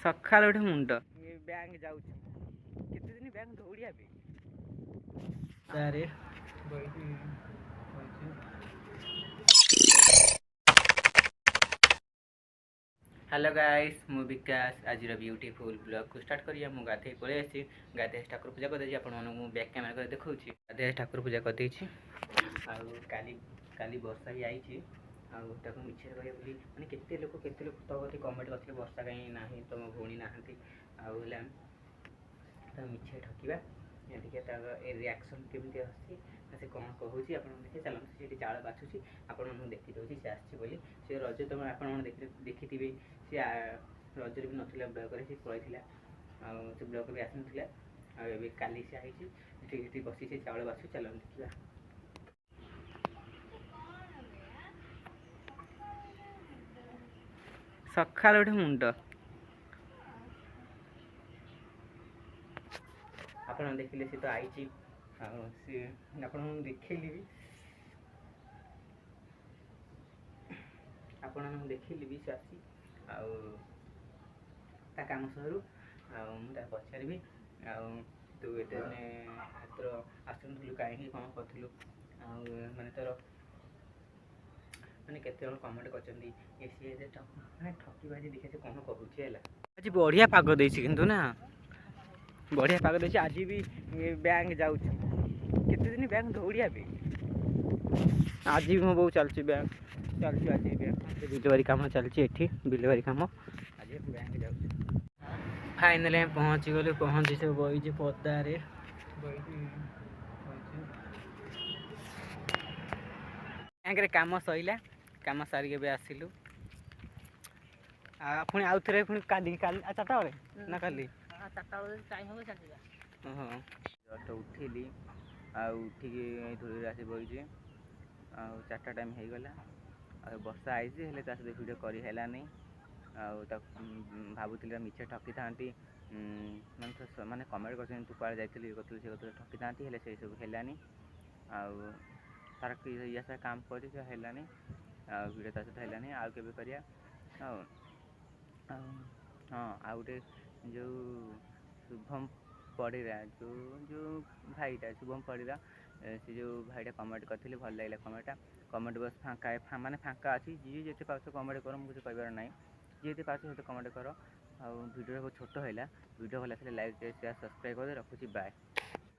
सकाल गोटे मुंड बैंक जाऊँ केते दिन बैंक दौड़िया तारे हेलो गाइस मु विकास आज ब्यूटीफुल ब्लॉग को स्टार्ट करिया मु गाधे पळे आसी गाधे ठाकुर पूजा कर देछि आपण मु बैक कैमरा कर देखौछि गाधे ठाकुर पूजा कर देछि आ काली काली वर्षा ही आइछि आ ताको मिछे कहया बोली माने केते लोक तो गति कमेंट करथिले वर्षा काई नाही तम भौणी नाहंती आ होला त मिछे ठकिबा ये देखिए तार ए रिएक्शन केमति आछि से कौन कहूँ आप देखिए चलते से चाल बाछुची आपण देखी दूसरी से आसी बोली से रज तुम आप देखी थे सी रजर भी नाला ब्लक से पलैला से ब्लक भी आसी ना काली से आई बसी से चावल बाछु चल देखा सकाल गोटे मुंड आप देखिले सी तो आई आप देखली भी आप देखली भी से आसी काम सहरु मुझे पचारि तू ये हाथ आसलु कहीं कौन करूँ माने तोर मैंने केत कमेंट कर ठकी बाजी देखिए से कौन कहूँ आज बढ़िया पाग दे कि ना बढ़िया पाग दे आज भी बैंक जाऊँ केते दिन बैंक दौड़िया आज भी मो बो चलती बैंक चलती आज बैंक बिलवारी कम चलती बिलवारी कम आज बैंक जाऊँ फाइनाली हम पहुँची गलु पहुँची सब बही पदारे बैंक कम सैला कम सारिक भी आसिलु पुणी आउ थे पुणी काली काली 4टा बेले ना काली 4टा बेले टाइम हो हाँ तो उठिली उठिकी धूल आसी बही 4टा टाइम हो गला वर्षा आई सहित भिडियो करनी भावुली मिछे ठकी था माने कमेंट कर तू कड़े जाइए ये करूँ से ठकी था से सब है तार ये काम कर भिडियो ता सहित है आउ के करा हाँ आ गए जो शुभम पड़ेगा जो भाईटा शुभम पड़ेगा से जो भाईटा कमेंट करते भल लगे कमेंट बस फाँका माने फाँका अच्छी जी जिते पास कमेंट कर मुझे कहार ना जी पास से कमेंट कर भिडियो बहुत छोट है वीडियो भल लाइक शेयर सब्सक्राइब कर रखुची बाय।